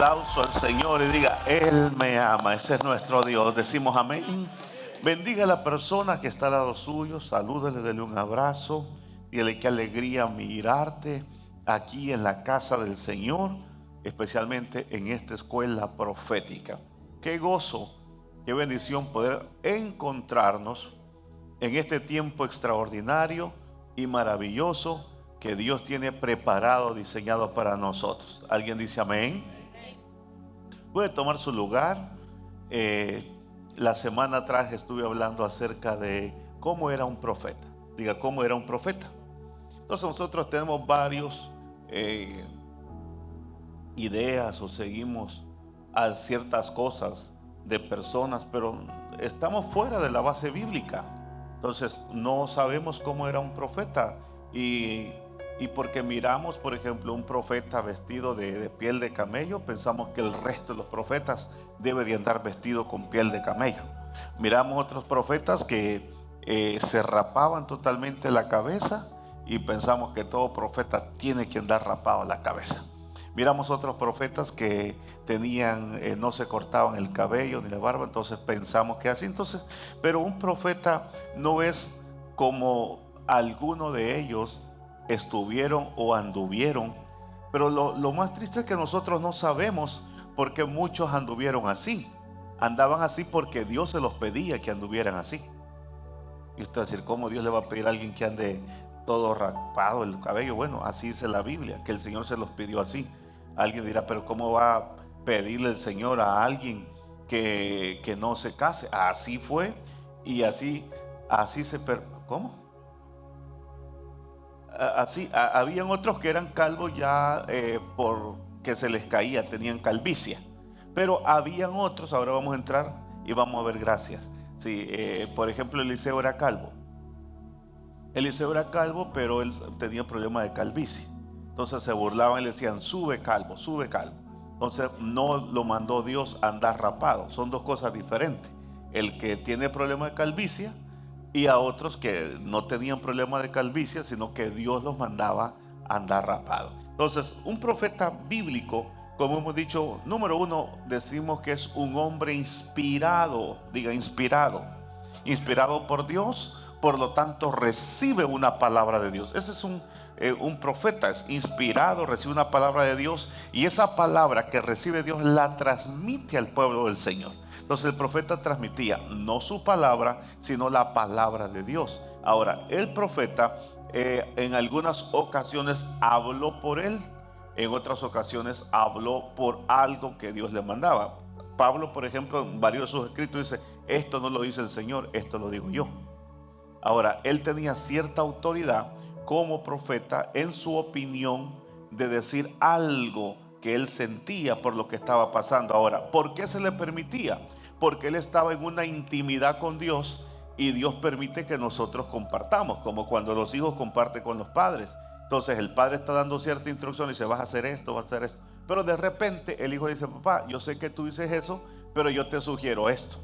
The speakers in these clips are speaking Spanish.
aplauso al Señor y diga: Él me ama. Ese es nuestro Dios. Decimos amén. Bendiga a la persona que está al lado suyo, salúdele, dele un abrazo, dile qué alegría mirarte aquí en la casa del Señor, especialmente en esta escuela profética. Qué gozo, qué bendición poder encontrarnos en este tiempo extraordinario y maravilloso que Dios tiene preparado, diseñado para nosotros. ¿Alguien dice amén? Puede tomar su lugar. La semana atrás estuve hablando acerca de cómo era un profeta. Diga, ¿cómo era un profeta? Entonces nosotros tenemos varios ideas o seguimos a ciertas cosas de personas, pero estamos fuera de la base bíblica. Entonces no sabemos cómo era un profeta y porque miramos, por ejemplo, un profeta vestido de piel de camello, pensamos que el resto de los profetas debe de andar vestido con piel de camello. Miramos otros profetas que se rapaban totalmente la cabeza y pensamos que todo profeta tiene que andar rapado la cabeza. Miramos otros profetas que tenían, no se cortaban el cabello ni la barba, entonces pensamos que así. Entonces, pero un profeta no es como alguno de ellos estuvieron o anduvieron. Pero lo más triste es que nosotros no sabemos por qué muchos anduvieron así. Andaban así porque Dios se los pedía que anduvieran así. Y usted va a decir, ¿cómo Dios le va a pedir a alguien que ande todo rapado el cabello? Bueno, así dice la Biblia, que el Señor se los pidió así. Alguien dirá, pero ¿cómo va a pedirle el Señor a alguien que no se case? Así fue y así se... ¿Cómo? Así, habían otros que eran calvos ya porque se les caía, tenían calvicie. Pero habían otros, ahora vamos a entrar y vamos a ver gracias. Sí, por ejemplo, Eliseo era calvo. Eliseo era calvo, pero él tenía problema de calvicie. Entonces se burlaban y le decían, sube calvo, sube calvo. Entonces no lo mandó Dios a andar rapado. Son dos cosas diferentes. El que tiene problema de calvicie y a otros que no tenían problema de calvicie, sino que Dios los mandaba a andar rapado. Entonces, un profeta bíblico, como hemos dicho, número uno, decimos que es un hombre inspirado. Diga, inspirado. Inspirado por Dios, por lo tanto recibe una palabra de Dios. Ese es un profeta, es inspirado, recibe una palabra de Dios y esa palabra que recibe Dios la transmite al pueblo del Señor. Entonces el profeta transmitía no su palabra, sino la palabra de Dios. Ahora, el profeta en algunas ocasiones habló por él, en otras ocasiones habló por algo que Dios le mandaba. Pablo, por ejemplo, en varios de sus escritos dice, esto no lo dice el Señor, esto lo digo yo. Ahora, él tenía cierta autoridad como profeta en su opinión de decir algo que él sentía por lo que estaba pasando. Ahora, ¿por qué se le permitía? Porque él estaba en una intimidad con Dios y Dios permite que nosotros compartamos, como cuando los hijos comparten con los padres. Entonces el padre está dando cierta instrucción y dice, vas a hacer esto, vas a hacer esto. Pero de repente el hijo dice, papá, yo sé que tú dices eso, pero yo te sugiero esto.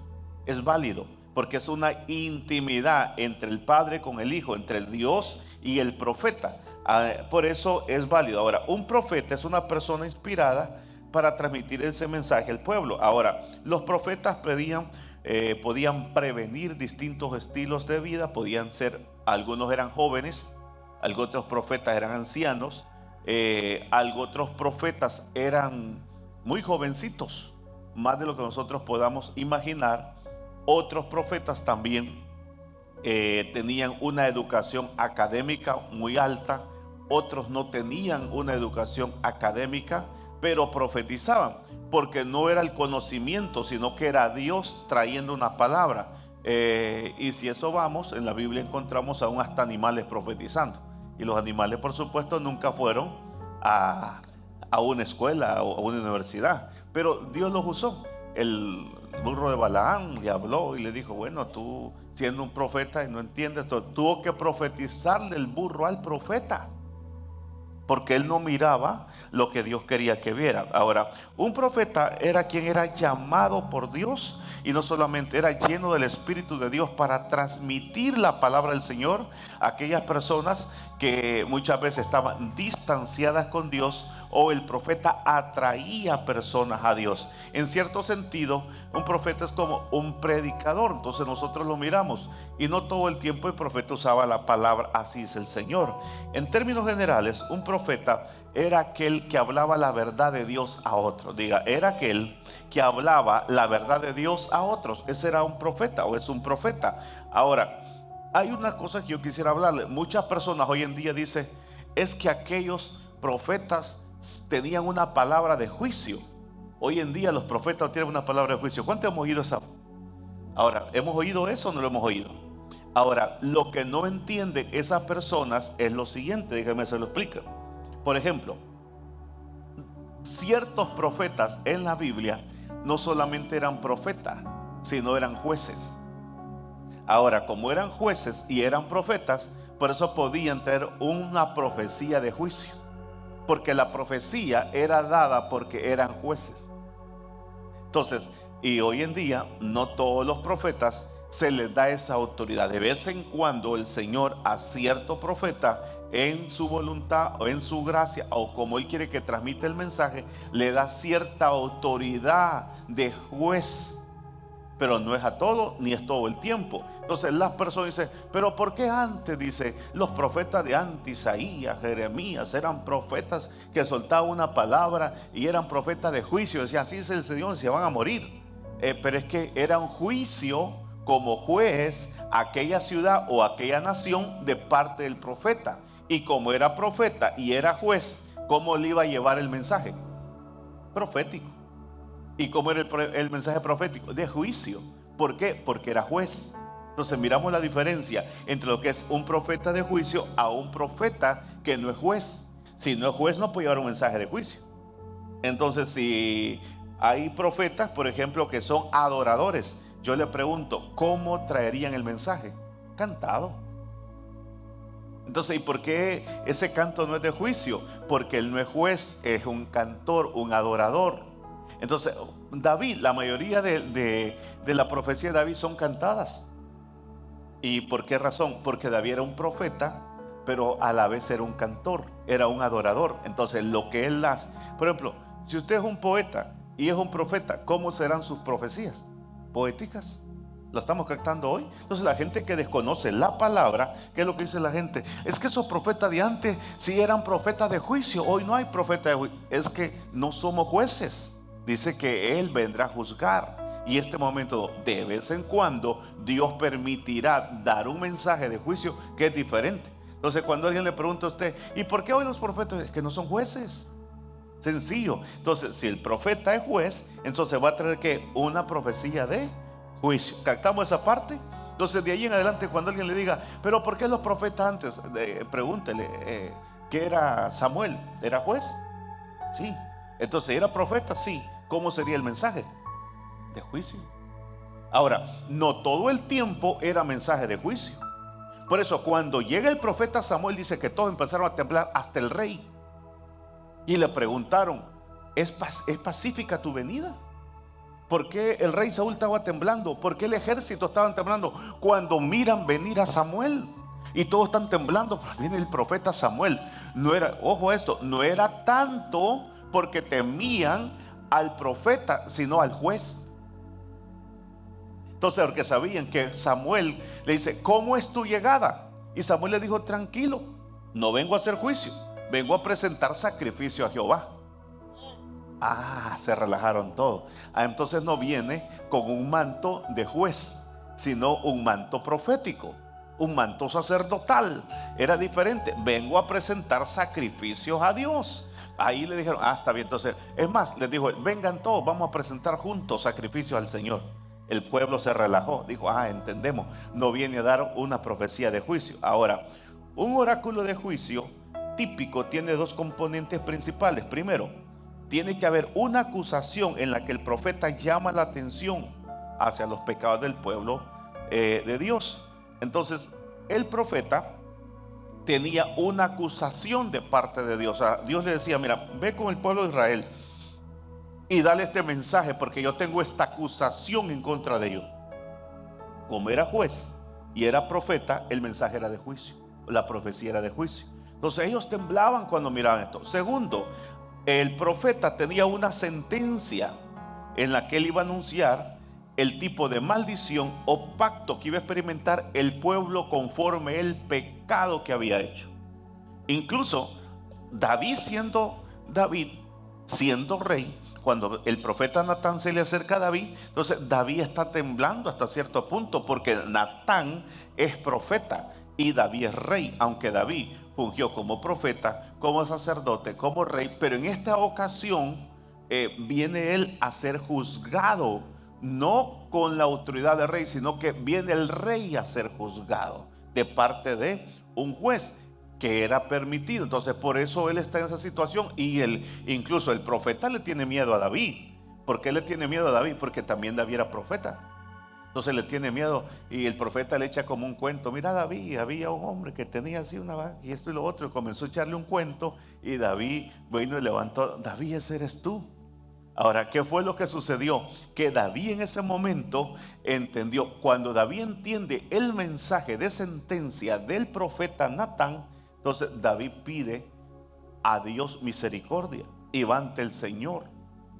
Es válido, porque es una intimidad entre el padre con el hijo, entre Dios y el profeta. Por eso es válido. Ahora, un profeta es una persona inspirada para transmitir ese mensaje al pueblo. Ahora, los profetas podían prevenir distintos estilos de vida, podían ser, algunos eran jóvenes, algunos otros profetas eran ancianos, algunos otros profetas eran muy jovencitos, más de lo que nosotros podamos imaginar. Otros profetas también tenían una educación académica muy alta, otros no tenían una educación académica, pero profetizaban, porque no era el conocimiento, sino que era Dios trayendo una palabra. Y si eso vamos, en la Biblia encontramos aún hasta animales profetizando. Y los animales, por supuesto, nunca fueron a una escuela o a una universidad, pero Dios los usó. El burro de Balaán le habló y le dijo, bueno, tú siendo un profeta y no entiendes, tuvo que profetizarle el burro al profeta, porque él no miraba lo que Dios quería que viera. Ahora, un profeta era quien era llamado por Dios y no solamente era lleno del Espíritu de Dios para transmitir la palabra del Señor a aquellas personas que muchas veces estaban distanciadas con Dios, o el profeta atraía personas a Dios. En cierto sentido, un profeta es como un predicador, entonces nosotros lo miramos, y no todo el tiempo el profeta usaba la palabra así es el Señor. En términos generales, un profeta era aquel que hablaba la verdad de Dios a otros. Diga, era aquel que hablaba la verdad de Dios a otros. Ese era un profeta, o es un profeta. Ahora, hay una cosa que yo quisiera hablarle. Muchas personas hoy en día dicen, es que aquellos profetas tenían una palabra de juicio. Hoy en día los profetas tienen una palabra de juicio. ¿Cuánto hemos oído esa? Ahora, ¿hemos oído eso o no lo hemos oído? Ahora, lo que no entienden esas personas es lo siguiente, déjenme se lo explico. Por ejemplo, ciertos profetas en la Biblia no solamente eran profetas, sino eran jueces. Ahora, como eran jueces y eran profetas, por eso podían traer una profecía de juicio, porque la profecía era dada porque eran jueces. Entonces, y hoy en día no todos los profetas se les da esa autoridad. De vez en cuando el Señor a cierto profeta, en su voluntad o en su gracia, o como Él quiere que transmita el mensaje, le da cierta autoridad de juez. Pero no es a todo, ni es todo el tiempo. Entonces las personas dicen, pero ¿por qué antes? Dice, los profetas de antes, Isaías, Jeremías, eran profetas que soltaban una palabra y eran profetas de juicio. Decían, así es el Señor, se van a morir. Pero es que era un juicio como juez aquella ciudad o aquella nación de parte del profeta. Y como era profeta y era juez, ¿cómo le iba a llevar el mensaje? Profético. ¿Y cómo era el mensaje profético? De juicio. ¿Por qué? Porque era juez. Entonces miramos la diferencia entre lo que es un profeta de juicio a un profeta que no es juez. Si no es juez, no puede llevar un mensaje de juicio. Entonces, si hay profetas, por ejemplo, que son adoradores, yo le pregunto, ¿cómo traerían el mensaje? Cantado. Entonces, ¿y por qué ese canto no es de juicio? Porque él no es juez, es un cantor, un adorador. Entonces, David, la mayoría de la profecía de David son cantadas. ¿Y por qué razón? Porque David era un profeta, pero a la vez era un cantor, era un adorador. Entonces, lo que él hace, por ejemplo, si usted es un poeta y es un profeta, ¿cómo serán sus profecías? Poéticas. ¿Lo estamos captando hoy? Entonces la gente que desconoce la palabra, ¿qué es lo que dice la gente? Es que esos profetas de antes sí eran profetas de juicio, hoy no hay profeta de juicio. Es que no somos jueces. Dice que Él vendrá a juzgar. Y este momento, de vez en cuando, Dios permitirá dar un mensaje de juicio que es diferente. Entonces cuando alguien le pregunta a usted, ¿y por qué hoy los profetas? Es que no son jueces. Sencillo. Entonces si el profeta es juez, entonces va a traer que una profecía de juicio. ¿Captamos esa parte? Entonces de ahí en adelante, cuando alguien le diga, ¿pero por qué los profetas antes? Pregúntele, ¿qué era Samuel? ¿Era juez? Sí. Entonces, ¿era profeta? Sí. ¿Cómo sería el mensaje? De juicio. Ahora, no todo el tiempo era mensaje de juicio. Por eso, cuando llega el profeta Samuel, dice que todos empezaron a temblar, hasta el rey. Y le preguntaron, ¿es pacífica tu venida? ¿Por qué el rey Saúl estaba temblando? ¿Por qué el ejército estaba temblando? Cuando miran venir a Samuel y todos están temblando, pues viene el profeta Samuel. No era, ojo esto, no era tanto porque temían al profeta, sino al juez. Entonces, porque sabían que Samuel le dice, ¿cómo es tu llegada? Y Samuel le dijo, tranquilo, no vengo a hacer juicio, vengo a presentar sacrificio a Jehová. Se relajaron todos. Entonces no viene con un manto de juez, sino un manto profético, un manto sacerdotal. Era diferente. Vengo a presentar sacrificios a Dios. Ahí le dijeron, está bien. Entonces, es más, les dijo, vengan todos, vamos a presentar juntos sacrificios al Señor. El pueblo se relajó, dijo, entendemos, no viene a dar una profecía de juicio. Ahora, un oráculo de juicio típico tiene dos componentes principales. Primero, tiene que haber una acusación en la que el profeta llama la atención hacia los pecados del pueblo de Dios. Entonces, el profeta tenía una acusación de parte de Dios. O sea, Dios le decía, mira, ve con el pueblo de Israel y dale este mensaje porque yo tengo esta acusación en contra de ellos. Como era juez y era profeta, el mensaje era de juicio, la profecía era de juicio. Entonces ellos temblaban cuando miraban esto. Segundo, el profeta tenía una sentencia en la que él iba a anunciar el tipo de maldición o pacto que iba a experimentar el pueblo conforme el pecado que había hecho. Incluso David siendo rey, cuando el profeta Natán se le acerca a David, entonces David está temblando hasta cierto punto, porque Natán es profeta y David es rey, aunque David fungió como profeta, como sacerdote, como rey, pero en esta ocasión viene él a ser juzgado, no con la autoridad de rey, sino que viene el rey a ser juzgado de parte de un juez que era permitido. Entonces por eso él está en esa situación, y incluso el profeta le tiene miedo a David. ¿Por qué le tiene miedo a David? Porque también David era profeta. Entonces le tiene miedo, y el profeta le echa como un cuento. Mira, David, había un hombre que tenía así una y esto y lo otro, y comenzó a echarle un cuento, y David bueno y levantó. David, ese eres tú. Ahora, ¿qué fue lo que sucedió? Que David en ese momento entendió. Cuando David entiende el mensaje de sentencia del profeta Natán, entonces David pide a Dios misericordia y va ante el Señor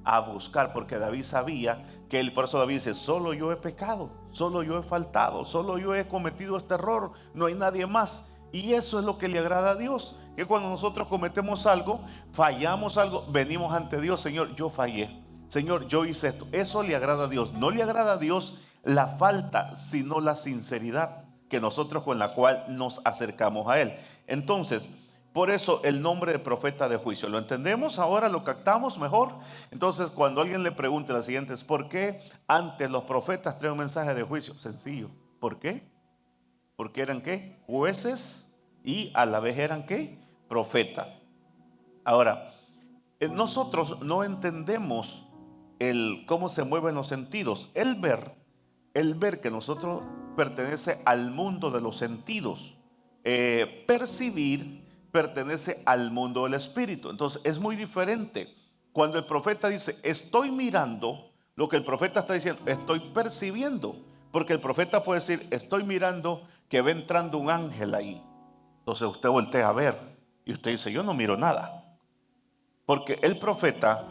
a buscar, porque David sabía que él, por eso David dice: solo yo he pecado, solo yo he faltado, solo yo he cometido este error, no hay nadie más. Y eso es lo que le agrada a Dios, que cuando nosotros cometemos algo, fallamos algo, venimos ante Dios: Señor, yo fallé, Señor, yo hice esto. Eso le agrada a Dios. No le agrada a Dios la falta, sino la sinceridad que nosotros, con la cual nos acercamos a Él. Entonces, por eso el nombre de profeta de juicio. ¿Lo entendemos ahora? ¿Lo captamos mejor? Entonces, cuando alguien le pregunte la siguiente es: ¿por qué antes los profetas traen un mensaje de juicio? Sencillo. ¿Por qué? Porque eran ¿qué? Jueces, y a la vez eran ¿qué? Profeta. Ahora, nosotros no entendemos cómo se mueven los sentidos. El ver que nosotros pertenece al mundo de los sentidos. Percibir pertenece al mundo del espíritu. Entonces es muy diferente. Cuando el profeta dice estoy mirando, lo que el profeta está diciendo, estoy percibiendo. Porque el profeta puede decir: estoy mirando que va entrando un ángel ahí. Entonces usted voltea a ver y usted dice: yo no miro nada. Porque el profeta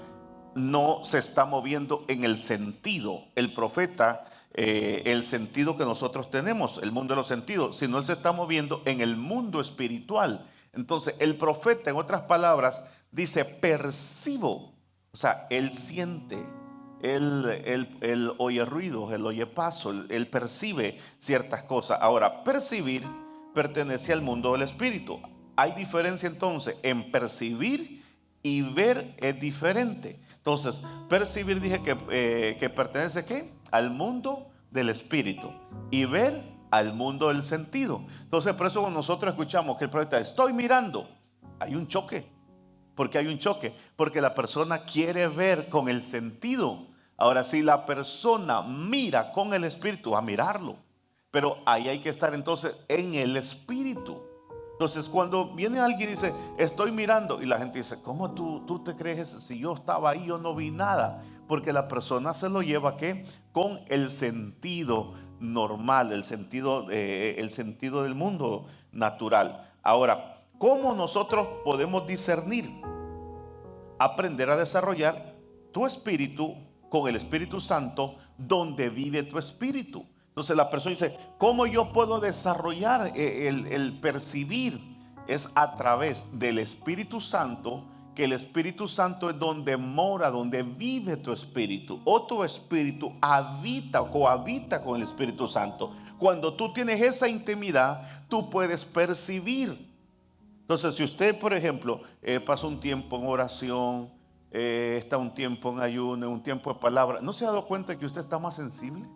no se está moviendo en el sentido. El profeta, el sentido que nosotros tenemos, el mundo de los sentidos, sino él se está moviendo en el mundo espiritual. Entonces el profeta, en otras palabras, dice: percibo. O sea, él siente, él oye ruidos, él oye paso, él percibe ciertas cosas. Ahora, percibir pertenece al mundo del espíritu. Hay diferencia entonces en percibir y ver, es diferente. Entonces, percibir dije que pertenece ¿qué? Al mundo del espíritu, y ver al mundo del sentido. Entonces, por eso cuando nosotros escuchamos que el profeta estoy mirando, hay un choque. ¿Por qué hay un choque? Porque la persona quiere ver con el sentido. Ahora, si la persona mira con el espíritu, va a mirarlo. Pero ahí hay que estar entonces en el espíritu. Entonces, cuando viene alguien y dice estoy mirando, y la gente dice: ¿cómo tú te crees? Si yo estaba ahí, yo no vi nada. Porque la persona se lo lleva ¿qué? Con el sentido normal, el sentido del mundo natural. Ahora, ¿cómo nosotros podemos discernir? Aprender a desarrollar tu espíritu con el Espíritu Santo, donde vive tu espíritu. Entonces la persona dice: ¿cómo yo puedo desarrollar el percibir? Es a través del Espíritu Santo, que el Espíritu Santo es donde mora, donde vive tu espíritu, o tu espíritu habita o cohabita con el Espíritu Santo. Cuando tú tienes esa intimidad, tú puedes percibir. Entonces, si usted, por ejemplo, pasa un tiempo en oración, está un tiempo en ayuno, un tiempo de palabra, ¿no se ha dado cuenta que usted está más sensible?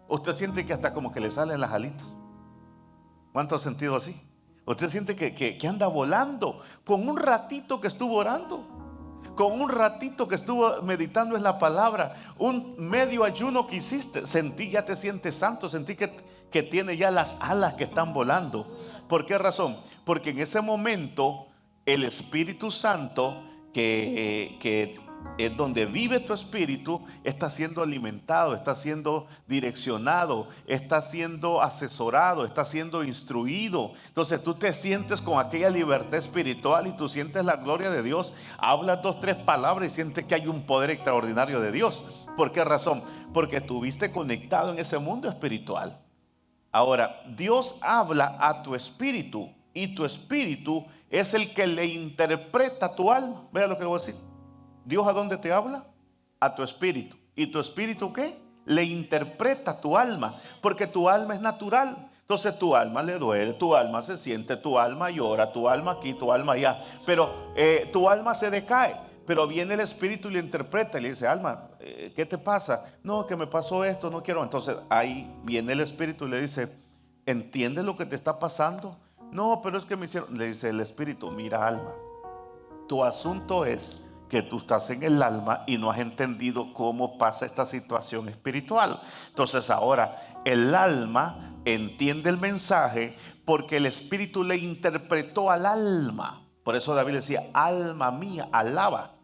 Usted siente que hasta como que le salen las alitas. ¿Cuánto ha sentido así? Usted siente que anda volando con un ratito que estuvo orando, con un ratito que estuvo meditando en la palabra, un medio ayuno que hiciste, sentí, ya te sientes santo, sentí que tiene ya las alas que están volando. ¿Por qué razón? Porque en ese momento el Espíritu Santo que donde vive tu espíritu, está siendo alimentado, está siendo direccionado, está siendo asesorado, está siendo instruido. Entonces tú te sientes con aquella libertad espiritual y tú sientes la gloria de Dios. Hablas 2, 3 palabras y sientes que hay un poder extraordinario de Dios. ¿Por qué razón? Porque estuviste conectado en ese mundo espiritual. Ahora, Dios habla a tu espíritu y tu espíritu es el que le interpreta tu alma. Vea lo que voy a decir. Dios, ¿a dónde te habla? A tu espíritu. ¿Y tu espíritu qué? Le interpreta tu alma, porque tu alma es natural. Entonces tu alma le duele, tu alma se siente, tu alma llora, tu alma aquí, tu alma allá. Pero tu alma se decae. Pero viene el espíritu y le interpreta y le dice, alma, ¿qué te pasa? No, que me pasó esto, no quiero. Entonces ahí viene el espíritu y le dice, ¿entiendes lo que te está pasando? No, pero es que me hicieron. Le dice el espíritu, mira, alma, tu asunto es que tú estás en el alma y no has entendido cómo pasa esta situación espiritual. Entonces ahora el alma entiende el mensaje porque el espíritu le interpretó al alma. Por eso David decía, alma mía, alaba.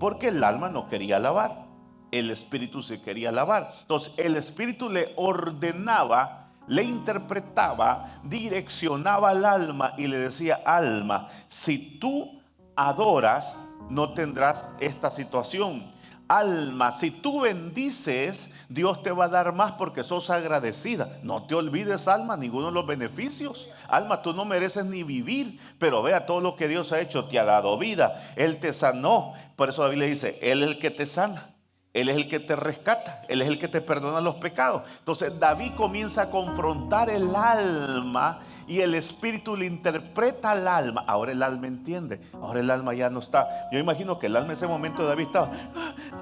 Porque el alma no quería alabar, el espíritu se quería alabar. Entonces el espíritu le ordenaba, le interpretaba, direccionaba al alma y le decía, alma, si tú adoras, no tendrás esta situación. Alma, si tú bendices, Dios te va a dar más porque sos agradecida. No te olvides, alma, ninguno de los beneficios. Alma, tú no mereces ni vivir, pero vea todo lo que Dios ha hecho. Te ha dado vida, Él te sanó. Por eso David le dice, Él es el que te sana, Él es el que te rescata, Él es el que te perdona los pecados. Entonces David comienza a confrontar el alma y el espíritu le interpreta al alma. Ahora el alma entiende, ahora el alma ya no está. Yo imagino que el alma en ese momento de David estaba,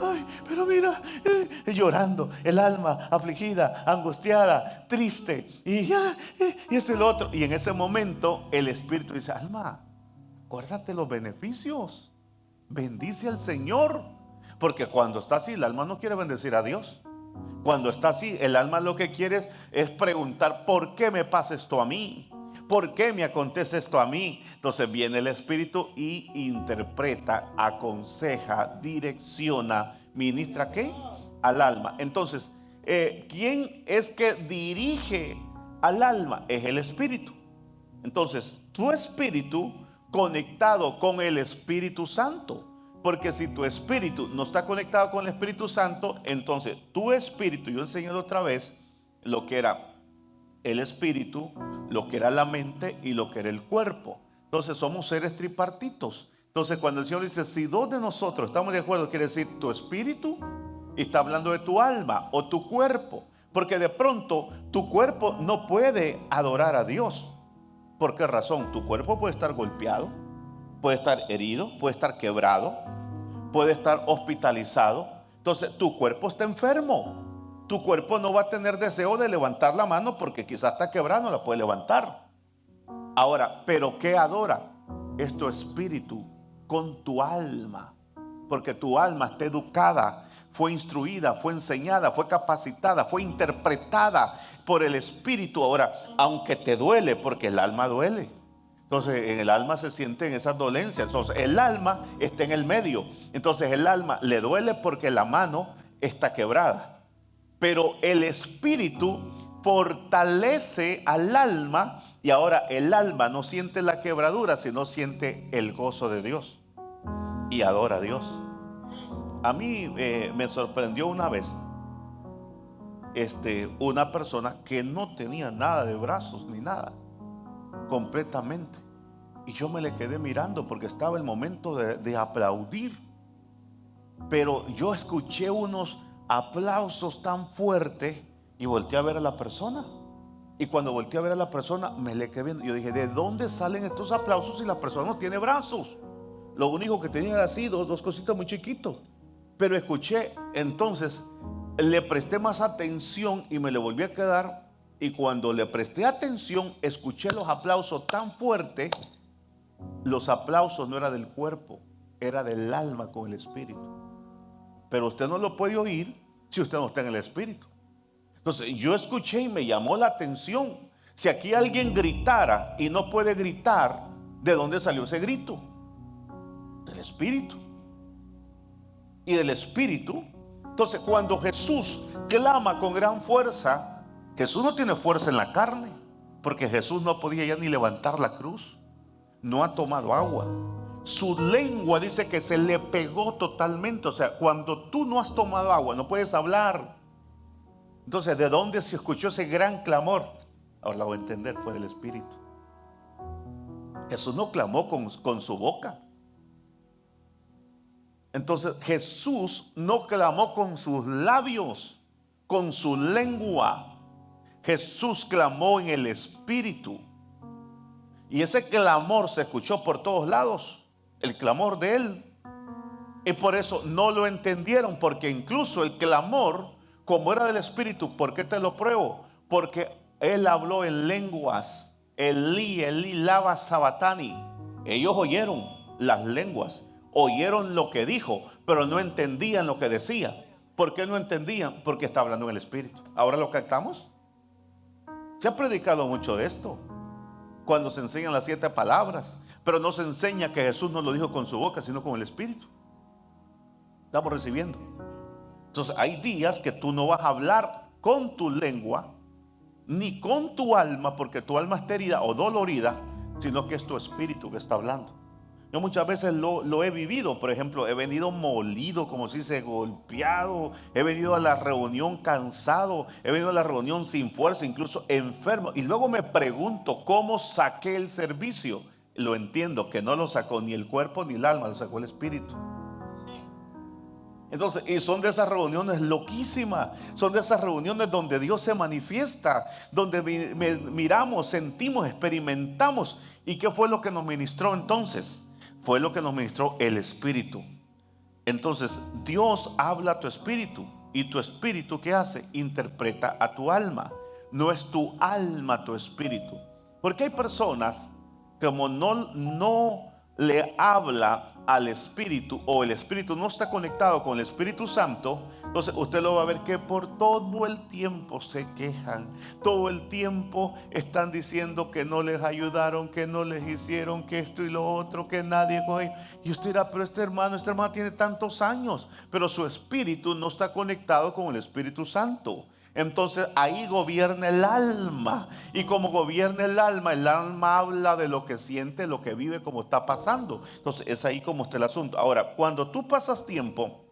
ay, pero mira, llorando, el alma afligida, angustiada, triste, y esto y lo otro. Y en ese momento el espíritu dice, alma, acuérdate los beneficios, bendice al Señor. Porque cuando está así, el alma no quiere bendecir a Dios. Cuando está así, el alma lo que quiere es preguntar, ¿por qué me pasa esto a mí? ¿Por qué me acontece esto a mí? Entonces viene el espíritu y interpreta, aconseja, direcciona, ministra ¿qué? Al alma. Entonces, ¿quién es que dirige al alma? Es el espíritu. Entonces, tu espíritu conectado con el Espíritu Santo. Porque si tu espíritu no está conectado con el Espíritu Santo, entonces tu espíritu, yo enseñé otra vez lo que era el espíritu, lo que era la mente y lo que era el cuerpo. Entonces somos seres tripartitos. Entonces cuando el Señor dice, si dos de nosotros estamos de acuerdo, quiere decir tu espíritu y está hablando de tu alma o tu cuerpo. Porque de pronto tu cuerpo no puede adorar a Dios. ¿Por qué razón? Tu cuerpo puede estar golpeado, puede estar herido, puede estar quebrado, puede estar hospitalizado. Entonces tu cuerpo está enfermo. Tu cuerpo no va a tener deseo de levantar la mano porque quizás está quebrado, no la puede levantar. Ahora, ¿pero qué adora? Es tu espíritu con tu alma. Porque tu alma está educada, fue instruida, fue enseñada, fue capacitada, fue interpretada por el espíritu. Ahora, aunque te duele, porque el alma duele. Entonces en el alma se sienten esas dolencias. Entonces el alma está en el medio. Entonces el alma le duele porque la mano está quebrada. Pero el espíritu fortalece al alma y ahora el alma no siente la quebradura, sino siente el gozo de Dios y adora a Dios. A mí me sorprendió una vez una persona que no tenía nada de brazos ni nada, completamente. Y yo me le quedé mirando porque estaba el momento de aplaudir. Pero yo escuché unos aplausos tan fuertes y volteé a ver a la persona. Y cuando volteé a ver a la persona, me le quedé viendo. Yo dije, ¿de dónde salen estos aplausos si la persona no tiene brazos? Lo único que tenía era así, dos cositas muy chiquitos. Pero escuché, entonces le presté más atención y me le volví a quedar. Y cuando le presté atención, escuché los aplausos tan fuertes. Los aplausos no eran del cuerpo, era del alma con el espíritu. Pero usted no lo puede oír si usted no está en el espíritu. Entonces yo escuché y me llamó la atención. Si aquí alguien gritara y no puede gritar, ¿de dónde salió ese grito? Del espíritu. y del espíritu. Entonces, cuando Jesús clama con gran fuerza, Jesús no tiene fuerza en la carne, porque Jesús no podía ya ni levantar la cruz, no ha tomado agua. Su lengua dice que se le pegó totalmente. O sea, cuando tú no has tomado agua, no puedes hablar. Entonces, ¿de dónde se escuchó ese gran clamor? Ahora lo voy a entender, fue del Espíritu. Jesús no clamó con su boca. Entonces, Jesús no clamó con sus labios, con su lengua. Jesús clamó en el Espíritu. Y ese clamor se escuchó por todos lados, el clamor de él. Y por eso no lo entendieron, porque incluso el clamor, como era del Espíritu, ¿por qué te lo pruebo? Porque él habló en lenguas, Elí, Elí, lama sabatani. Ellos oyeron las lenguas, oyeron lo que dijo, pero no entendían lo que decía. ¿Por qué no entendían? Porque está hablando en el Espíritu. ¿Ahora lo captamos? Se ha predicado mucho de esto, cuando se enseñan las 7 palabras, pero no se enseña que Jesús no lo dijo con su boca, sino con el Espíritu. Estamos recibiendo. Entonces hay días que tú no vas a hablar con tu lengua, ni con tu alma, porque tu alma está herida o dolorida, sino que es tu espíritu que está hablando. Yo muchas veces lo he vivido. Por ejemplo, he venido molido, como si se golpeado. He venido a la reunión cansado. He venido a la reunión sin fuerza, incluso enfermo. Y luego me pregunto, ¿cómo saqué el servicio? Lo entiendo, que no lo sacó ni el cuerpo ni el alma, lo sacó el espíritu. Entonces, y son de esas reuniones loquísimas, son de esas reuniones donde Dios se manifiesta, donde miramos, sentimos, experimentamos. ¿Y qué fue lo que nos ministró entonces? Fue lo que nos ministró el Espíritu. Entonces, Dios habla a tu espíritu, y tu espíritu, ¿qué hace? Interpreta a tu alma. No es tu alma tu espíritu. Porque hay personas que como no le habla al Espíritu, o el Espíritu no está conectado con el Espíritu Santo, entonces usted lo va a ver que por todo el tiempo se quejan, todo el tiempo están diciendo que no les ayudaron, que no les hicieron, que esto y lo otro, que nadie coge. Y usted dirá, pero esta hermana tiene tantos años, pero su espíritu no está conectado con el Espíritu Santo. Entonces ahí gobierna el alma. Y como gobierna el alma habla de lo que siente, lo que vive, como está pasando. Entonces es ahí como está el asunto. Ahora, cuando tú pasas tiempo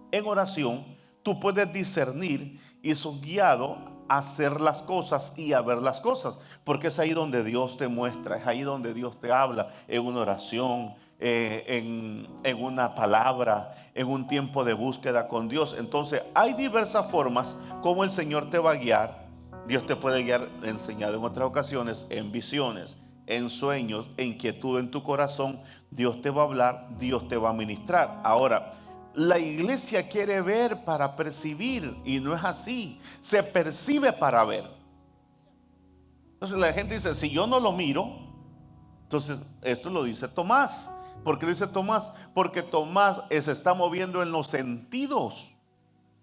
en oración, tú puedes discernir y sos guiado a hacer las cosas y a ver las cosas, porque es ahí donde Dios te muestra, es ahí donde Dios te habla, en una oración, en una palabra, en un tiempo de búsqueda con Dios. Entonces hay diversas formas como el Señor te va a guiar. Dios te puede guiar, enseñado en otras ocasiones, en visiones, en sueños, en inquietud en tu corazón. Dios te va a hablar, Dios te va a ministrar. Ahora, la iglesia quiere ver para percibir, y no es así. Se percibe para ver. Entonces la gente dice, si yo no lo miro, entonces esto lo dice Tomás. ¿Por qué lo dice Tomás? Porque Tomás se está moviendo en los sentidos.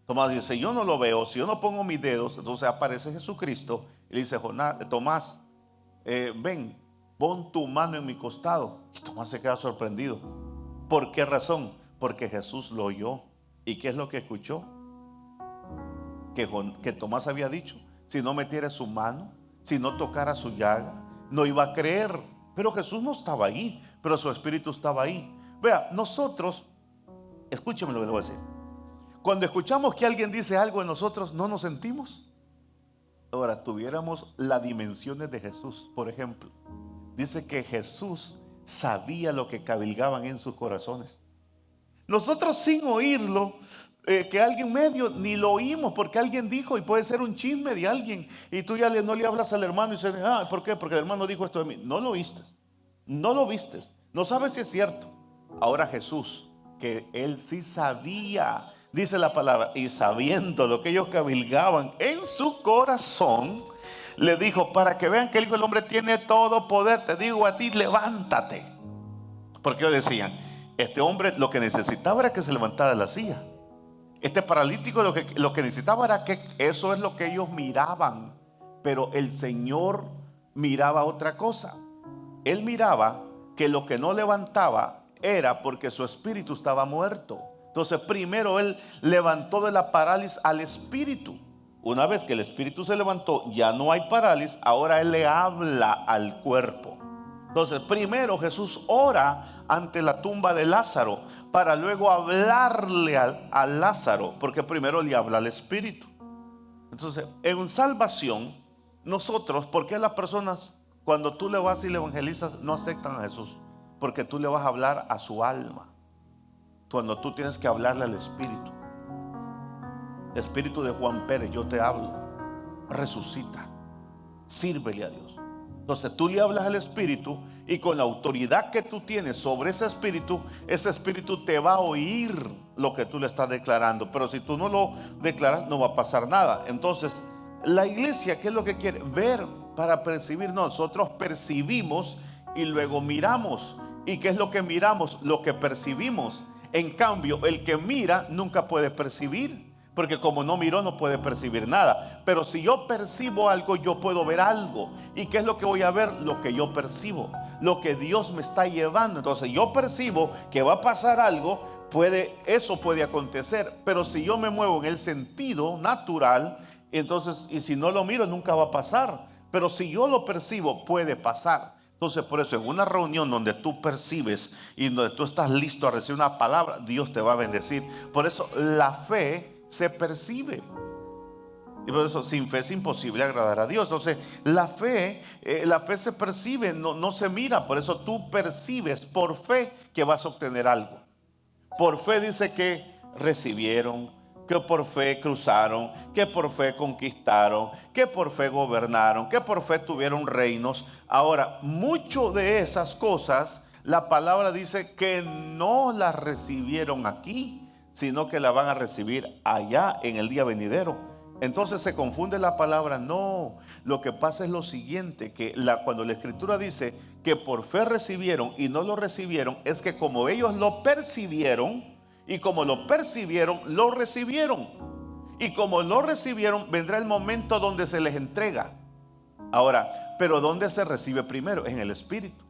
Tomás dice, yo no lo veo, si yo no pongo mis dedos, entonces aparece Jesucristo y le dice, Tomás, ven, pon tu mano en mi costado. Y Tomás se queda sorprendido. ¿Por qué razón? Porque Jesús lo oyó. ¿Y qué es lo que escuchó? Que Tomás había dicho, si no metiera su mano, si no tocara su llaga, no iba a creer. Pero Jesús no estaba ahí, pero su espíritu estaba ahí. Vea, nosotros, escúcheme lo que le voy a decir. Cuando escuchamos que alguien dice algo en nosotros, no nos sentimos. Ahora, tuviéramos las dimensiones de Jesús, por ejemplo. Dice que Jesús sabía lo que cavilgaban en sus corazones. Nosotros sin oírlo, que alguien medio ni lo oímos, porque alguien dijo, y puede ser un chisme de alguien, y tú ya no le hablas al hermano y dices, ¿por qué? Porque el hermano dijo esto de mí. No lo oíste, no lo viste, no sabes si es cierto. Ahora Jesús, que él sí sabía, dice la palabra, y sabiendo lo que ellos cavilgaban en su corazón, le dijo, para que vean que el hombre tiene todo poder, te digo a ti, levántate. Porque ellos decían, este hombre lo que necesitaba era que se levantara de la silla. Este paralítico lo que necesitaba era que eso es lo que ellos miraban. Pero el Señor miraba otra cosa. Él miraba que lo que no levantaba era porque su espíritu estaba muerto. Entonces primero él levantó de la parálisis al espíritu. Una vez que el espíritu se levantó, ya no hay parálisis, ahora él le habla al cuerpo. Entonces primero Jesús ora ante la tumba de Lázaro para luego hablarle a Lázaro, porque primero le habla al espíritu. Entonces en salvación nosotros, ¿por qué las personas cuando tú le vas y le evangelizas no aceptan a Jesús? Porque tú le vas a hablar a su alma, cuando tú tienes que hablarle al espíritu. Espíritu de Juan Pérez, yo te hablo, resucita, sírvele a Dios. Entonces tú le hablas al espíritu y con la autoridad que tú tienes sobre ese espíritu te va a oír lo que tú le estás declarando. Pero si tú no lo declaras, no va a pasar nada. Entonces la iglesia, ¿qué es lo que quiere? Ver para percibir. Nosotros percibimos y luego miramos. ¿Y qué es lo que miramos? Lo que percibimos. En cambio, el que mira nunca puede percibir, porque como no miró no puede percibir nada. Pero si yo percibo algo, yo puedo ver algo. ¿Y qué es lo que voy a ver? Lo que yo percibo, lo que Dios me está llevando. Entonces yo percibo que va a pasar algo, eso puede acontecer. Pero si yo me muevo en el sentido natural, entonces, y si no lo miro, nunca va a pasar. Pero si yo lo percibo, puede pasar. Entonces por eso en una reunión donde tú percibes y donde tú estás listo a recibir una palabra, Dios te va a bendecir. Por eso la fe se percibe. Y por eso sin fe es imposible agradar a Dios. Entonces la fe se percibe, no se mira. Por eso tú percibes por fe que vas a obtener algo. Por fe dice que recibieron, que por fe cruzaron, que por fe conquistaron, que por fe gobernaron, que por fe tuvieron reinos. Ahora, mucho de esas cosas, la palabra dice que no las recibieron aquí, sino que la van a recibir allá en el día venidero. Entonces se confunde la palabra. No, lo que pasa es lo siguiente, que cuando la escritura dice que por fe recibieron y no lo recibieron, es que como ellos lo percibieron, y como lo percibieron, lo recibieron. Y como lo recibieron, vendrá el momento donde se les entrega. Ahora, pero ¿dónde se recibe primero? En el espíritu.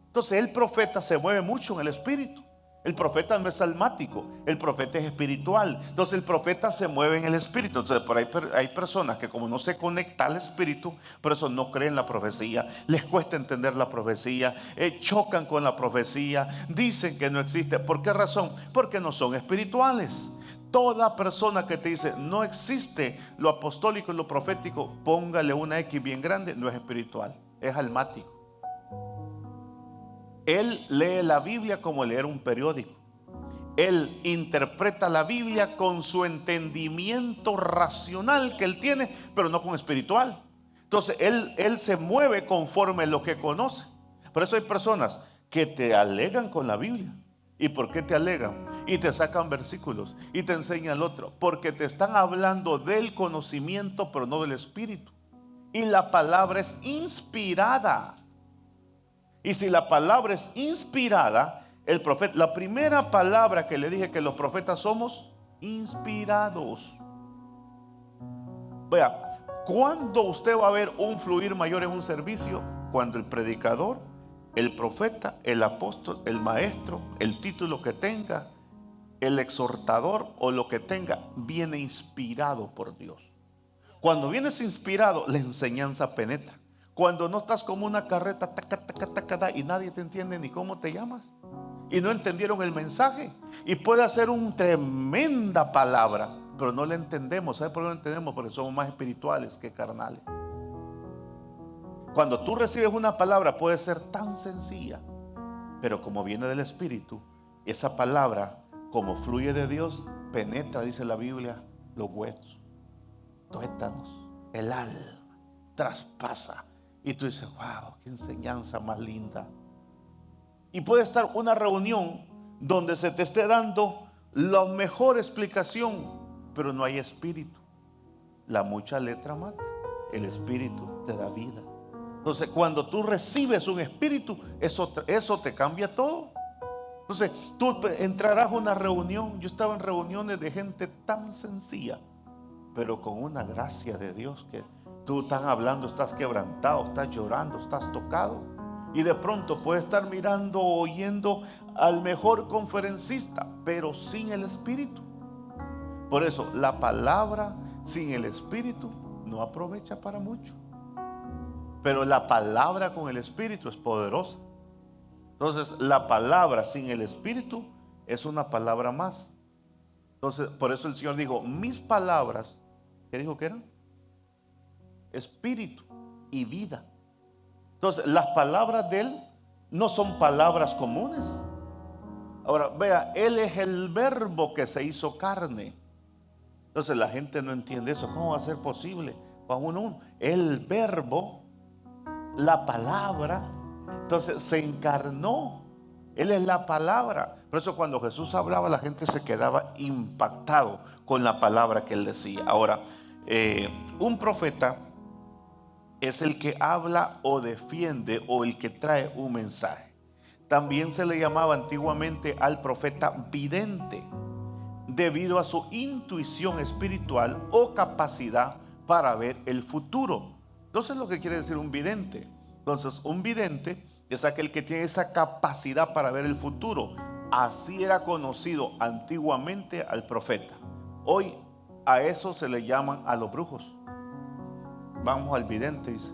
Entonces el profeta se mueve mucho en el espíritu. El profeta no es almático, el profeta es espiritual. Entonces el profeta se mueve en el espíritu. Entonces por ahí hay personas que como no se conecta al espíritu, por eso no creen la profecía, les cuesta entender la profecía, chocan con la profecía, dicen que no existe. ¿Por qué razón? Porque no son espirituales. Toda persona que te dice no existe lo apostólico y lo profético, póngale una X bien grande, no es espiritual, es almático. Él lee la Biblia como leer un periódico. Él interpreta la Biblia con su entendimiento racional que él tiene, pero no con espiritual. Entonces él se mueve conforme a lo que conoce. Por eso hay personas que te alegan con la Biblia. ¿Y por qué te alegan? Y te sacan versículos y te enseñan el otro. Porque te están hablando del conocimiento, pero no del espíritu. Y la palabra es inspirada. Y si la palabra es inspirada, el profeta, la primera palabra que le dije que los profetas somos inspirados. Vea, ¿cuándo usted va a ver un fluir mayor en un servicio? Cuando el predicador, el profeta, el apóstol, el maestro, el título que tenga, el exhortador o lo que tenga, viene inspirado por Dios. Cuando vienes inspirado, la enseñanza penetra. Cuando no estás como una carreta y nadie te entiende ni cómo te llamas y no entendieron el mensaje, y puede ser una tremenda palabra, pero no la entendemos. ¿Sabes por qué no la entendemos? Porque somos más espirituales que carnales. Cuando tú recibes una palabra puede ser tan sencilla, pero como viene del espíritu, esa palabra, como fluye de Dios, penetra, dice la Biblia, los huesos, tuétanos, el alma, traspasa. Y tú dices, wow, qué enseñanza más linda. Y puede estar una reunión donde se te esté dando la mejor explicación, pero no hay espíritu. La mucha letra mata, el espíritu te da vida. Entonces cuando tú recibes un espíritu, eso te cambia todo. Entonces tú entrarás a una reunión. Yo estaba en reuniones de gente tan sencilla, pero con una gracia de Dios que tú estás hablando, estás quebrantado, estás llorando, estás tocado. Y de pronto puede estar mirando o oyendo al mejor conferencista, pero sin el Espíritu. Por eso la palabra sin el Espíritu no aprovecha para mucho. Pero la palabra con el Espíritu es poderosa. Entonces la palabra sin el Espíritu es una palabra más. Entonces por eso el Señor dijo, mis palabras, ¿qué dijo que eran? Espíritu y vida. Entonces las palabras de Él no son palabras comunes. Ahora vea, Él es el verbo que se hizo carne. Entonces la gente no entiende eso. ¿Cómo va a ser posible? Juan 1:1. El verbo, la palabra, entonces se encarnó. Él es la palabra. Por eso cuando Jesús hablaba, la gente se quedaba impactado con la palabra que Él decía. Ahora, un profeta es el que habla o defiende o el que trae un mensaje. También se le llamaba antiguamente al profeta vidente, debido a su intuición espiritual o capacidad para ver el futuro. Entonces, lo que quiere decir un vidente. Entonces, un vidente es aquel que tiene esa capacidad para ver el futuro. Así era conocido antiguamente al profeta. Hoy a eso se le llaman a los brujos. Vamos al vidente, dice.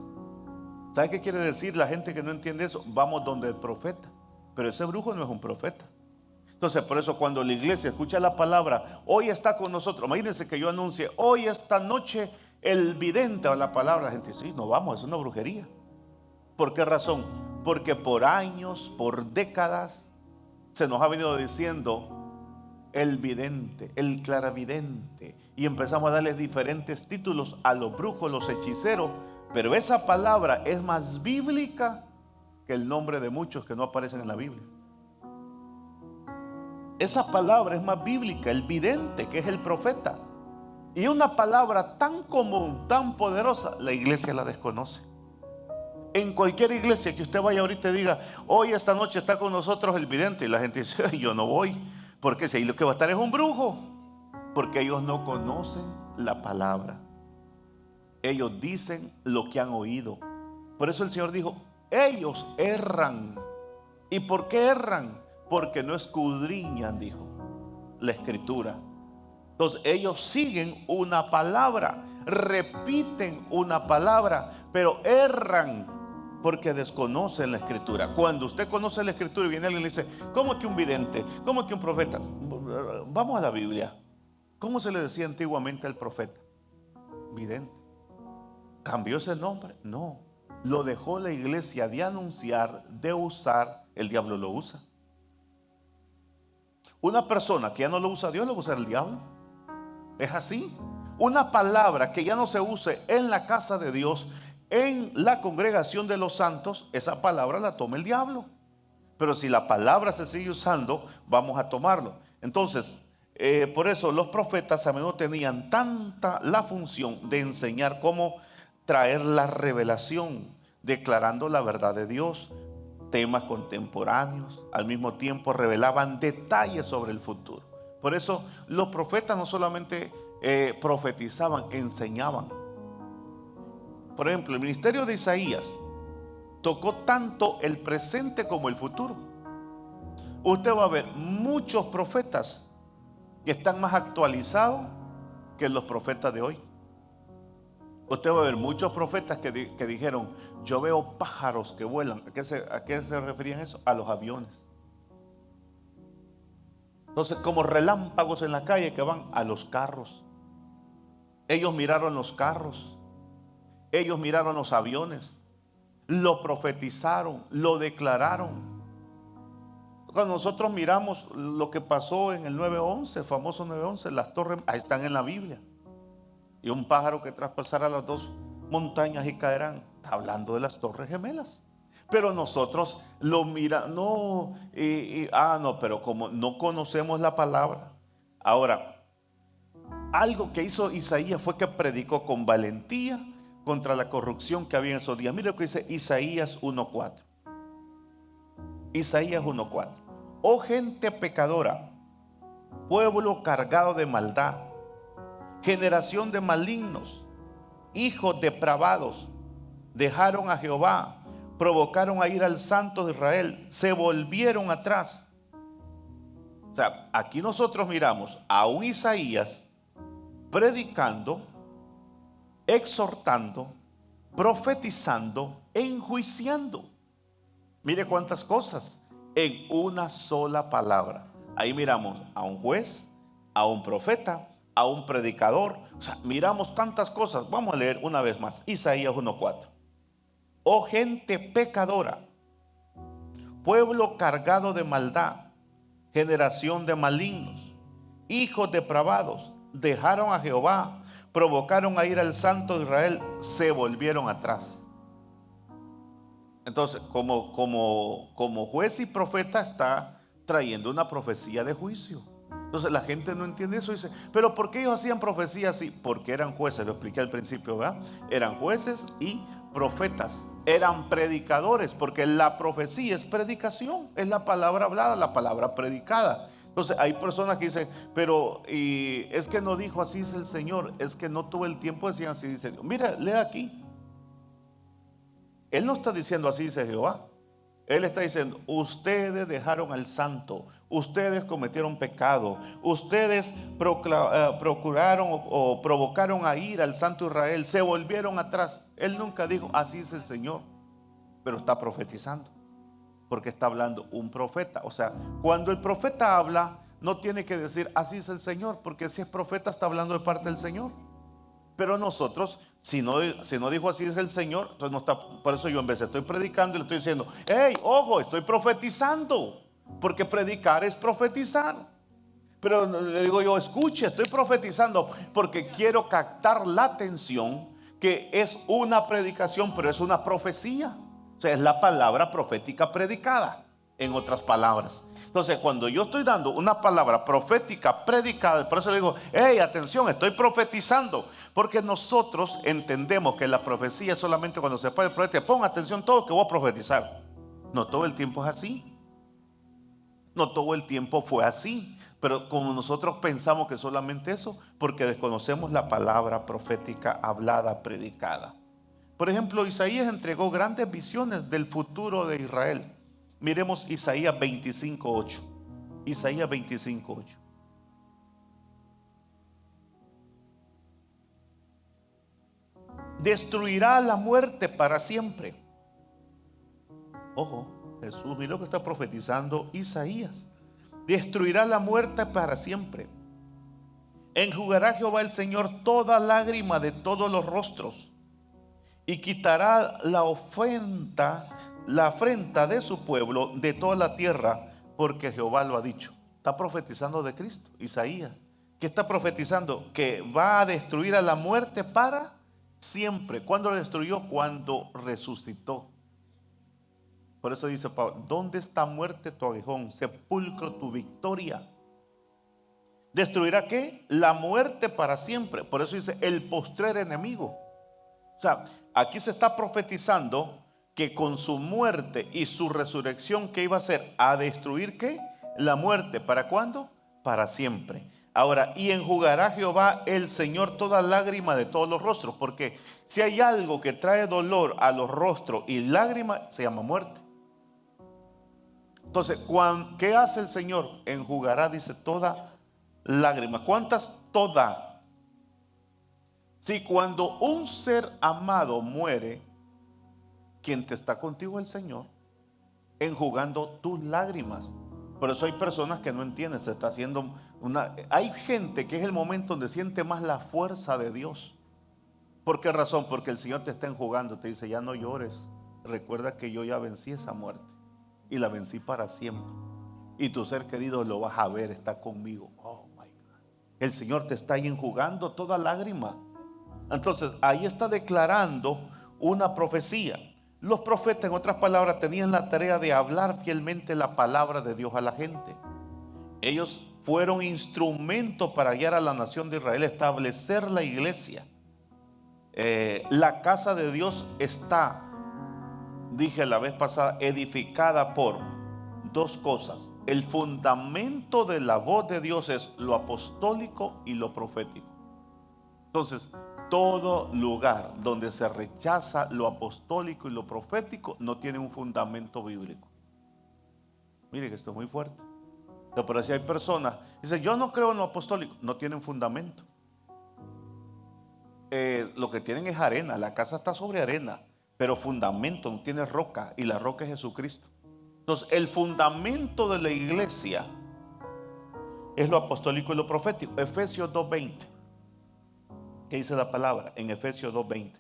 ¿Sabe qué quiere decir la gente que no entiende eso? Vamos donde el profeta. Pero ese brujo no es un profeta. Entonces, por eso cuando la iglesia escucha la palabra, hoy está con nosotros. Imagínense que yo anuncie, hoy esta noche el vidente o la palabra. La gente dice, sí, no vamos, es una brujería. ¿Por qué razón? Porque por años, por décadas, se nos ha venido diciendo el vidente, el claravidente. Y empezamos a darles diferentes títulos a los brujos, los hechiceros. Pero esa palabra es más bíblica que el nombre de muchos que no aparecen en la Biblia. Esa palabra es más bíblica, el vidente, que es el profeta. Y una palabra tan común, tan poderosa, la iglesia la desconoce. En cualquier iglesia que usted vaya ahorita y diga, hoy esta noche está con nosotros el vidente, y la gente dice, yo no voy, porque si ahí lo que va a estar es un brujo, porque ellos no conocen la palabra. Ellos dicen lo que han oído. Por eso el Señor dijo, ellos erran. ¿Y por qué erran? Porque no escudriñan, dijo, la escritura. Entonces ellos siguen una palabra, repiten una palabra, pero erran porque desconocen la escritura. Cuando usted conoce la escritura y viene alguien y le dice, ¿cómo que un vidente? ¿Cómo que un profeta? Vamos a la Biblia. ¿Cómo se le decía antiguamente al profeta? Vidente. ¿Cambió ese nombre? No. Lo dejó la iglesia de anunciar, de usar. El diablo lo usa. Una persona que ya no lo usa Dios, lo usa el diablo. Es así. Una palabra que ya no se use en la casa de Dios, en la congregación de los santos, esa palabra la toma el diablo. Pero si la palabra se sigue usando, vamos a tomarlo. Entonces, por eso los profetas a menudo tenían tanta la función de enseñar cómo traer la revelación, declarando la verdad de Dios, temas contemporáneos, al mismo tiempo revelaban detalles sobre el futuro. Por eso los profetas no solamente profetizaban, enseñaban. Por ejemplo, el ministerio de Isaías tocó tanto el presente como el futuro. Usted va a ver muchos profetas que están más actualizados que los profetas de hoy. Usted va a ver muchos profetas que dijeron, yo veo pájaros que vuelan. ¿A qué se referían eso? A los aviones. Entonces, como relámpagos en la calle que van a los carros. Ellos miraron los carros. Ellos miraron los aviones. Lo profetizaron, lo declararon. Cuando nosotros miramos lo que pasó en el 9/11, el famoso 9/11, las torres, ahí están en la Biblia. Y un pájaro que traspasará las dos montañas y caerán. Está hablando de las torres gemelas. Pero nosotros lo miramos, no, pero como no conocemos la palabra. Ahora, algo que hizo Isaías fue que predicó con valentía contra la corrupción que había en esos días. Mire lo que dice Isaías 1:4. Isaías 1:4. Oh gente pecadora, pueblo cargado de maldad, generación de malignos, hijos depravados, dejaron a Jehová, provocaron a ir al Santo de Israel, se volvieron atrás. O sea, aquí nosotros miramos a un Isaías predicando, exhortando, profetizando, enjuiciando. Mire cuántas cosas en una sola palabra. Ahí miramos a un juez, a un profeta, a un predicador. O sea, miramos tantas cosas. Vamos a leer una vez más Isaías 1:4. Oh gente pecadora, pueblo cargado de maldad, generación de malignos, hijos depravados, dejaron a Jehová, provocaron a ir al Santo de Israel, se volvieron atrás. Entonces, como juez y profeta está trayendo una profecía de juicio. Entonces la gente no entiende eso y dice, pero ¿por qué ellos hacían profecía así? Porque eran jueces, lo expliqué al principio, ¿verdad? Eran jueces y profetas, eran predicadores, porque la profecía es predicación, es la palabra hablada, la palabra predicada. Entonces hay personas que dicen, pero y es que no dijo así es el Señor, es que no todo el tiempo decían así dice Dios. Mira, lea aquí. Él no está diciendo así dice Jehová. Él está diciendo, ustedes dejaron al santo, ustedes cometieron pecado, ustedes procuraron o provocaron a ir al santo Israel, se volvieron atrás. Él nunca dijo, así es el Señor, pero está profetizando, porque está hablando un profeta. O sea, cuando el profeta habla, no tiene que decir, así es el Señor, porque si es profeta está hablando de parte del Señor. Pero nosotros, si no dijo así es el Señor, entonces no está. Por eso yo en vez estoy predicando y le estoy diciendo, hey, ojo, estoy profetizando, porque predicar es profetizar. Pero le digo yo, escuche, estoy profetizando porque quiero captar la atención que es una predicación, pero es una profecía. O sea, es la palabra profética predicada, en otras palabras. Entonces, cuando yo estoy dando una palabra profética predicada, por eso le digo, hey, atención, estoy profetizando. Porque nosotros entendemos que la profecía es solamente cuando se puede profetizar. Pongan atención todos que voy a profetizar. No todo el tiempo es así. No todo el tiempo fue así. Pero como nosotros pensamos que solamente eso, porque desconocemos la palabra profética hablada, predicada. Por ejemplo, Isaías entregó grandes visiones del futuro de Israel. Miremos Isaías 25:8. Isaías 25:8. Destruirá la muerte para siempre. Ojo, Jesús, mira lo que está profetizando Isaías. Destruirá la muerte para siempre. Enjugará Jehová el Señor toda lágrima de todos los rostros y quitará la afrenta de su pueblo de toda la tierra, porque Jehová lo ha dicho. Está profetizando de Cristo, Isaías. ¿Qué está profetizando? Que va a destruir a la muerte para siempre. ¿Cuándo lo destruyó? Cuando resucitó. Por eso dice Pablo, ¿dónde está muerte tu aguijón? Sepulcro tu victoria. ¿Destruirá qué? La muerte para siempre. Por eso dice el postrer enemigo. O sea, aquí se está profetizando que con su muerte y su resurrección, ¿qué iba a hacer? A destruir ¿qué? La muerte. ¿Para cuándo? Para siempre. Ahora, y enjugará Jehová el Señor toda lágrima de todos los rostros. Porque si hay algo que trae dolor a los rostros y lágrima, se llama muerte. Entonces, ¿qué hace el Señor? Enjugará, dice, toda lágrima. ¿Cuántas? Toda. Si cuando un ser amado muere, quien te está contigo es el Señor, enjugando tus lágrimas. Por eso hay personas que no entienden, se está haciendo hay gente que es el momento donde siente más la fuerza de Dios. ¿Por qué razón? Porque el Señor te está enjugando, te dice, ya no llores, recuerda que yo ya vencí esa muerte y la vencí para siempre. Y tu ser querido lo vas a ver, está conmigo. Oh my God. El Señor te está ahí enjugando toda lágrima. Entonces ahí está declarando una profecía. Los profetas, en otras palabras, tenían la tarea de hablar fielmente la palabra de Dios a la gente. Ellos fueron instrumentos para guiar a la nación de Israel, establecer la iglesia. La casa de Dios está, dije la vez pasada, edificada por dos cosas. El fundamento de la voz de Dios es lo apostólico y lo profético. Entonces, Todo lugar donde se rechaza lo apostólico y lo profético no tiene un fundamento bíblico. Mire que esto es muy fuerte. Pero si hay personas que dicen, yo no creo en lo apostólico, no tienen fundamento. Lo que tienen es arena, la casa está sobre arena, pero fundamento, no tiene roca, y la roca es Jesucristo. Entonces, el fundamento de la iglesia es lo apostólico y lo profético. Efesios 2:20. ¿Qué dice la palabra? En Efesios 2:20.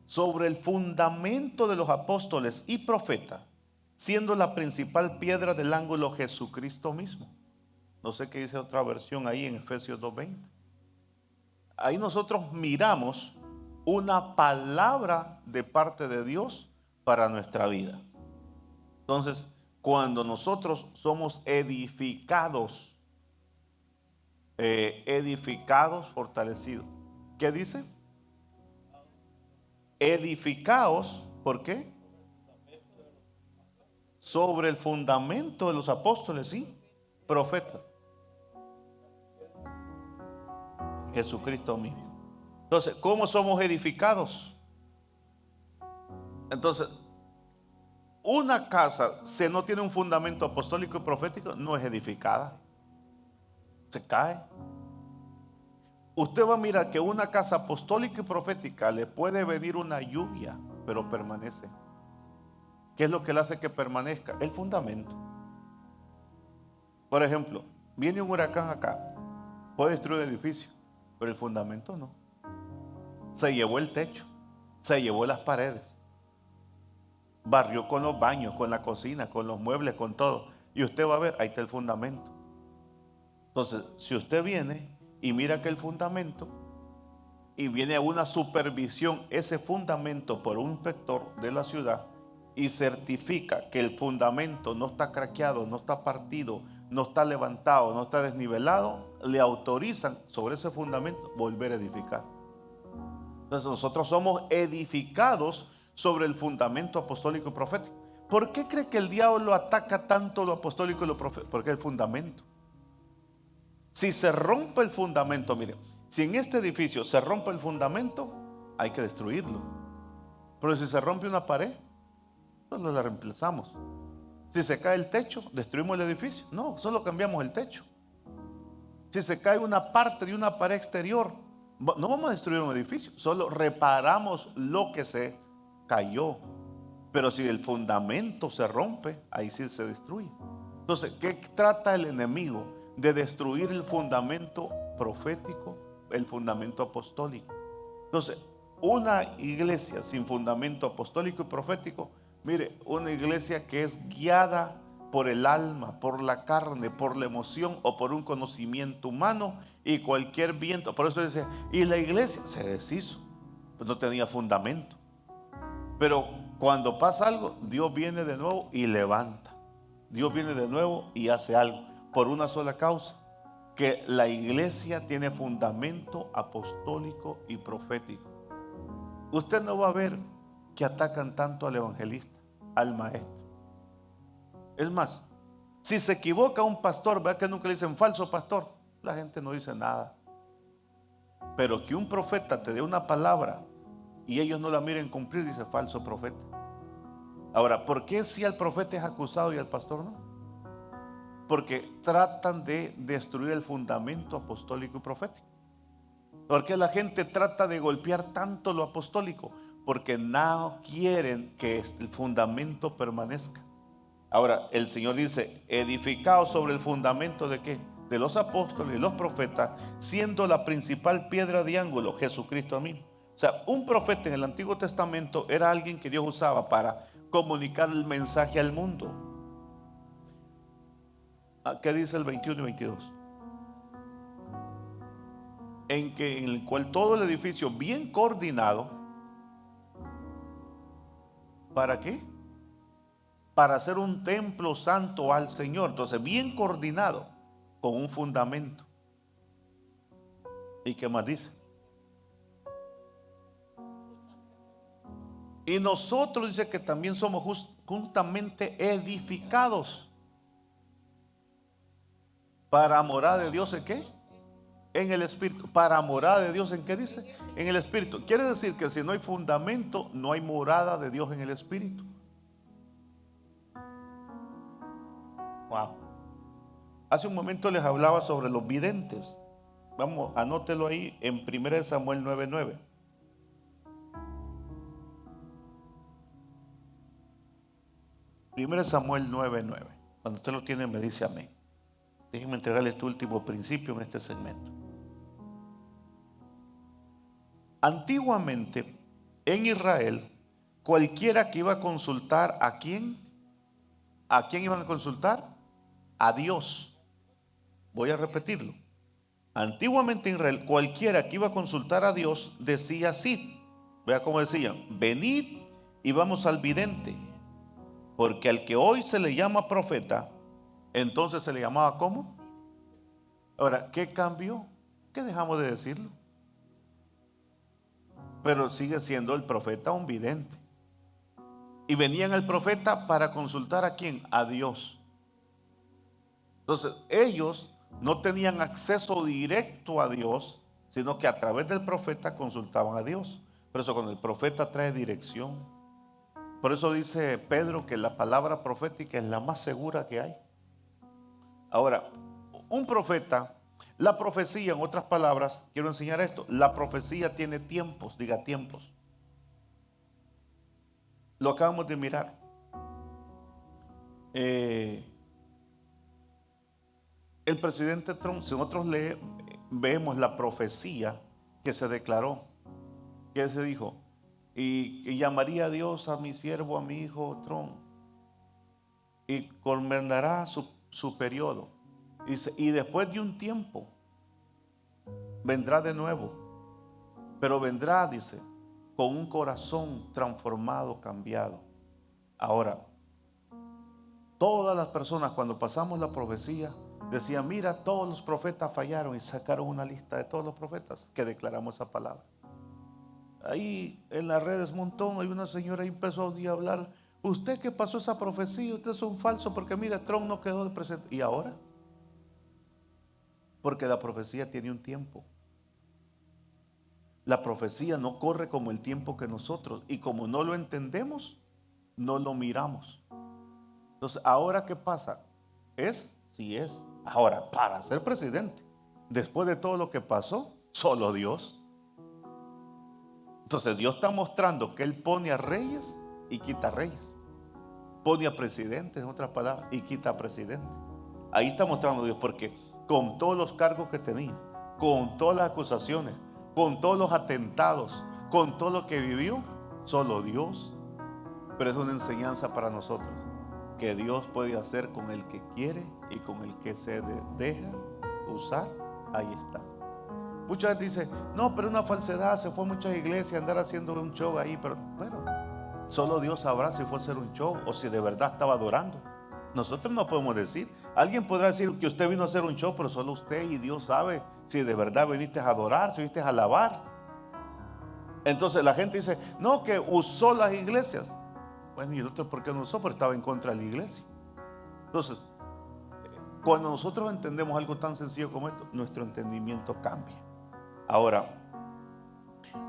Sobre el fundamento de los apóstoles y profetas, siendo la principal piedra del ángulo Jesucristo mismo. No sé qué dice otra versión ahí en Efesios 2:20. Ahí nosotros miramos una palabra de parte de Dios para nuestra vida. Entonces, cuando nosotros somos edificados, fortalecidos. ¿Qué dice? Edificados, ¿por qué? Sobre el fundamento de los apóstoles y profetas. Jesucristo mismo. Entonces, ¿cómo somos edificados? Entonces, una casa, si no tiene un fundamento apostólico y profético, no es edificada. Se cae. Usted va a mirar que una casa apostólica y profética le puede venir una lluvia, pero permanece. ¿Qué es lo que le hace que permanezca? El fundamento. Por ejemplo, viene un huracán acá, puede destruir el edificio, pero el fundamento no. Se llevó el techo, se llevó las paredes, barrió con los baños, con la cocina, con los muebles, con todo. Y usted va a ver, ahí está el fundamento. Entonces, si usted viene y mira que el fundamento, y viene a una supervisión ese fundamento por un inspector de la ciudad, y certifica que el fundamento no está craqueado, no está partido, no está levantado, no está desnivelado, le autorizan sobre ese fundamento volver a edificar. Entonces nosotros somos edificados sobre el fundamento apostólico y profético. ¿Por qué cree que el diablo ataca tanto lo apostólico y lo profético? Porque es el fundamento. Si se rompe el fundamento, mire, si en este edificio se rompe el fundamento, hay que destruirlo. Pero si se rompe una pared, pues la reemplazamos. Si se cae el techo, ¿destruimos el edificio? No, solo cambiamos el techo. Si se cae una parte de una pared exterior, no vamos a destruir un edificio, solo reparamos lo que se cayó. Pero si el fundamento se rompe, ahí sí se destruye. Entonces, ¿qué trata el enemigo? De destruir el fundamento profético, el fundamento apostólico. Entonces, una iglesia sin fundamento apostólico y profético, mire, una iglesia que es guiada por el alma, por la carne, por la emoción o por un conocimiento humano y cualquier viento. Por eso dice, y la iglesia se deshizo, pues no tenía fundamento. Pero cuando pasa algo, Dios viene de nuevo y levanta. Dios viene de nuevo y hace algo por una sola causa, que la iglesia tiene fundamento apostólico y profético. Usted no va a ver que atacan tanto al evangelista, al maestro. Es más, si se equivoca un pastor, vea que nunca le dicen falso pastor, la gente no dice nada. Pero que un profeta te dé una palabra y ellos no la miren cumplir, dice falso profeta. Ahora, ¿por qué si al profeta es acusado y al pastor no? Porque tratan de destruir el fundamento apostólico y profético. ¿Por qué la gente trata de golpear tanto lo apostólico? Porque no quieren que el fundamento permanezca. Ahora, el Señor dice, edificados sobre el fundamento ¿de qué? De los apóstoles y los profetas, siendo la principal piedra de ángulo Jesucristo mismo. O sea, un profeta en el Antiguo Testamento era alguien que Dios usaba para comunicar el mensaje al mundo. ¿Qué dice el 21 y 22? En el cual todo el edificio bien coordinado, ¿para qué? Para hacer un templo santo al Señor. Entonces, bien coordinado, con un fundamento. ¿Y qué más dice? Y nosotros dice que también somos justamente edificados para morada de Dios. ¿En qué? En el Espíritu. Para morada de Dios, ¿en qué dice? En el Espíritu. Quiere decir que si no hay fundamento, no hay morada de Dios en el Espíritu. Wow. Hace un momento les hablaba sobre los videntes. Vamos, anótelo ahí en 1 Samuel 9:9. 1 Samuel 9:9. Cuando usted lo tiene, me dice amén. Déjenme entregarle este último principio en este segmento. Antiguamente, en Israel, cualquiera que iba a consultar ¿a quién iban a consultar? A Dios. Voy a repetirlo. Antiguamente en Israel, cualquiera que iba a consultar a Dios decía así. Vea cómo decían: venid y vamos al vidente. Porque al que hoy se le llama profeta, entonces se le llamaba ¿cómo? Ahora, ¿qué cambió? ¿Qué dejamos de decirlo? Pero sigue siendo el profeta un vidente. Y venían al profeta para consultar ¿a quién? A Dios. Entonces, ellos no tenían acceso directo a Dios, sino que a través del profeta consultaban a Dios. Por eso cuando el profeta trae dirección. Por eso dice Pedro que la palabra profética es la más segura que hay. Ahora, un profeta, la profecía, en otras palabras, quiero enseñar esto, la profecía tiene tiempos, diga tiempos. Lo acabamos de mirar. El presidente Trump, si nosotros vemos la profecía que se declaró, que se dijo, y llamaría a Dios a mi siervo, a mi hijo Trump, y comendará su periodo. Y después de un tiempo, vendrá de nuevo, pero vendrá, dice, con un corazón transformado, cambiado. Ahora, todas las personas cuando pasamos la profecía decían: mira, todos los profetas fallaron, y sacaron una lista de todos los profetas que declaramos esa palabra. Ahí en las redes un montón, hay una señora ahí empezó a hablar: usted que pasó esa profecía, usted es un falso porque mira, Trump no quedó de presidente. ¿Y ahora? Porque la profecía tiene un tiempo. La profecía no corre como el tiempo que nosotros, y como no lo entendemos, no lo miramos. Entonces, ¿ahora qué pasa? Sí es. Ahora, para ser presidente, después de todo lo que pasó, solo Dios. Entonces, Dios está mostrando que Él pone a reyes y quita reyes. Pone a presidentes, en otras palabras, y quita a presidentes. Ahí está mostrando Dios, porque con todos los cargos que tenía, con todas las acusaciones, con todos los atentados, con todo lo que vivió, solo Dios. Pero es una enseñanza para nosotros, que Dios puede hacer con el que quiere y con el que se deja usar. Ahí está. Mucha gente dice: no, pero una falsedad, se fue a muchas iglesias a andar haciendo un show ahí. Pero bueno, solo Dios sabrá si fue a hacer un show o si de verdad estaba adorando. Nosotros no podemos decir. Alguien podrá decir que usted vino a hacer un show, pero solo usted y Dios sabe si de verdad viniste a adorar, si viniste a alabar. Entonces la gente dice: no, que usó las iglesias. Bueno, ¿y el otro por qué no usó? Porque estaba en contra de la iglesia. Entonces, cuando nosotros entendemos algo tan sencillo como esto, nuestro entendimiento cambia. Ahora,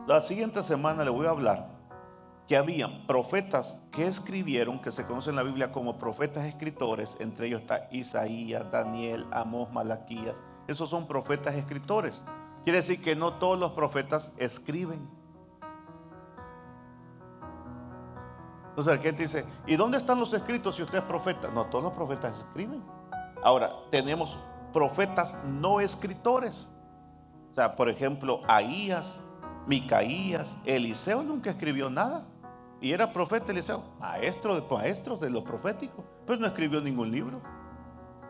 la siguiente semana le voy a hablar que había profetas que escribieron, que se conocen en la Biblia como profetas escritores. Entre ellos está Isaías, Daniel, Amós, Malaquías. Esos son profetas escritores. Quiere decir que no todos los profetas escriben. Entonces el gente dice: ¿y dónde están los escritos si usted es profeta? No, todos los profetas escriben. Ahora, tenemos profetas no escritores. O sea, por ejemplo, Ahías, Micaías, Eliseo nunca escribió nada. Y era profeta Eliseo, maestro de maestros de lo profético, pero no escribió ningún libro.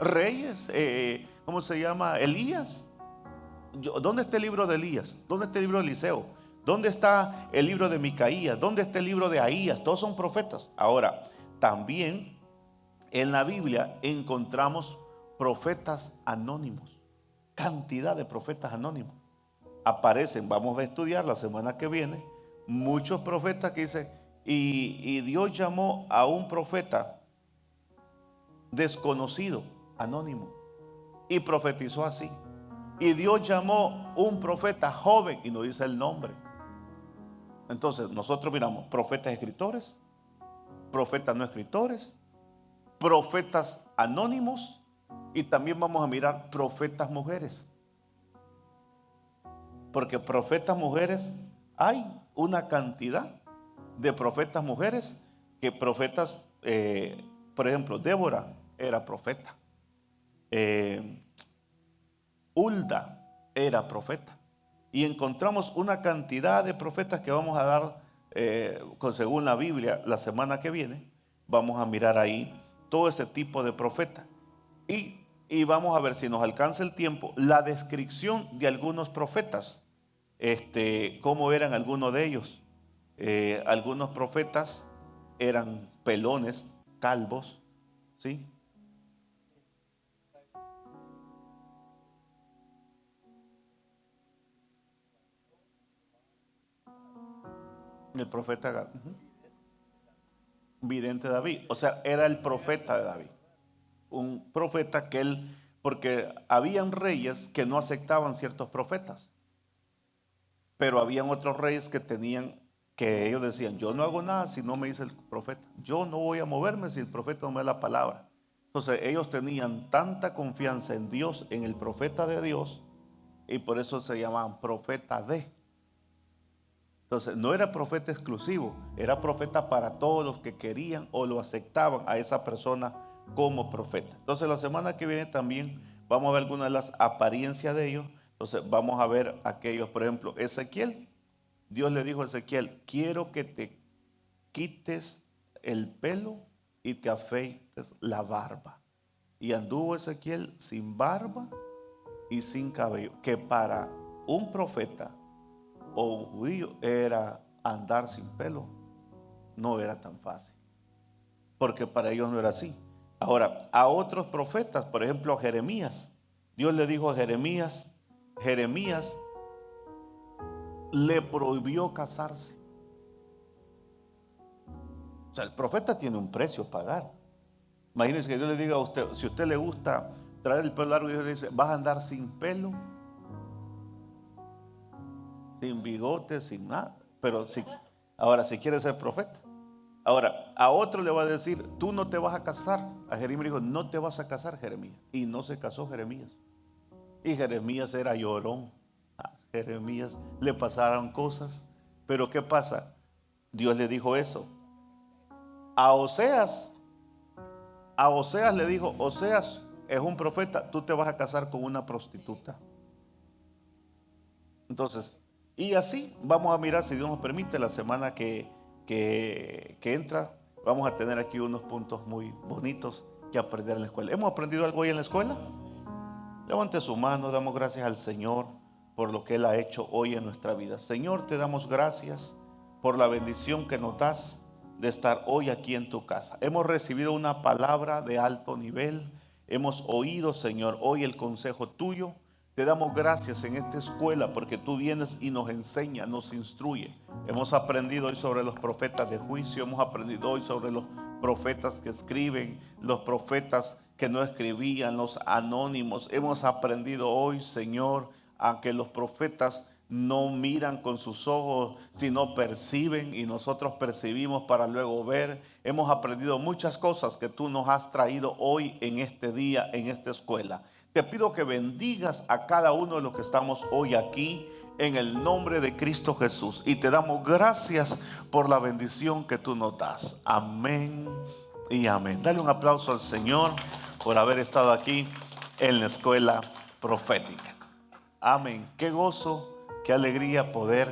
Reyes, ¿cómo se llama? Elías. ¿Dónde está el libro de Elías? ¿Dónde está el libro de Eliseo? ¿Dónde está el libro de Micaías? ¿Dónde está el libro de Ahías? Todos son profetas. Ahora, también en la Biblia encontramos profetas anónimos. Cantidad de profetas anónimos. Aparecen, vamos a estudiar la semana que viene, muchos profetas que dicen: y Dios llamó a un profeta desconocido, anónimo, y profetizó así. Y Dios llamó un profeta joven y no dice el nombre. Entonces nosotros miramos profetas escritores, profetas no escritores, profetas anónimos, y también vamos a mirar profetas mujeres. Porque profetas mujeres, hay una cantidad de profetas mujeres que profetas, por ejemplo, Débora era profeta. Hulda era profeta. Y encontramos una cantidad de profetas que vamos a dar, según la Biblia, la semana que viene. Vamos a mirar ahí todo ese tipo de profetas. Y vamos a ver si nos alcanza el tiempo, la descripción de algunos profetas, cómo eran algunos de ellos. Algunos profetas eran pelones, calvos, ¿sí? El profeta Gad, vidente David, o sea, era el profeta de David. Un profeta que él, porque habían reyes que no aceptaban ciertos profetas, pero habían otros reyes que tenían, que ellos decían, yo no hago nada si no me dice el profeta, yo no voy a moverme si el profeta no me da la palabra. Entonces ellos tenían tanta confianza en Dios, en el profeta de Dios, y por eso se llamaban profeta de. Entonces no era profeta exclusivo, era profeta para todos los que querían o lo aceptaban a esa persona como profeta. Entonces la semana que viene también vamos a ver algunas de las apariencias de ellos. Entonces vamos a ver aquellos, por ejemplo, Ezequiel. Dios le dijo a Ezequiel, quiero que te quites el pelo y te afeites la barba. Y anduvo Ezequiel sin barba y sin cabello, que para un profeta o un judío era andar sin pelo. No era tan fácil, porque para ellos no era así. Ahora, a otros profetas, por ejemplo a Jeremías, Dios le dijo a Jeremías, Jeremías le prohibió casarse. O sea, el profeta tiene un precio a pagar. Imagínense que Dios le diga a usted, si a usted le gusta traer el pelo largo, y Dios le dice, vas a andar sin pelo, sin bigote, sin nada. Pero si, ahora, si quiere ser profeta. Ahora, a otro le va a decir, tú no te vas a casar. A Jeremías dijo, no te vas a casar, Jeremías. Y no se casó Jeremías. Y Jeremías era llorón. A Jeremías le pasaron cosas. Pero ¿qué pasa? Dios le dijo eso. A Oseas le dijo, Oseas es un profeta, tú te vas a casar con una prostituta. Entonces, y así vamos a mirar, si Dios nos permite, la semana que entra, vamos a tener aquí unos puntos muy bonitos que aprender en la escuela. ¿Hemos aprendido algo hoy en la escuela? Levante su mano, damos gracias al Señor por lo que Él ha hecho hoy en nuestra vida. Señor, te damos gracias por la bendición que nos das de estar hoy aquí en tu casa. Hemos recibido una palabra de alto nivel. Hemos oído, Señor, hoy el consejo tuyo. Te damos gracias en esta escuela porque tú vienes y nos enseñas, nos instruye. Hemos aprendido hoy sobre los profetas de juicio, hemos aprendido hoy sobre los profetas que escriben, los profetas que no escribían, los anónimos. Hemos aprendido hoy, Señor, a que los profetas no miran con sus ojos, sino perciben, y nosotros percibimos para luego ver. Hemos aprendido muchas cosas que tú nos has traído hoy en este día, en esta escuela. Te pido que bendigas a cada uno de los que estamos hoy aquí en el nombre de Cristo Jesús. Y te damos gracias por la bendición que tú nos das. Amén y amén. Dale un aplauso al Señor por haber estado aquí en la escuela profética. Amén. Qué gozo, qué alegría poder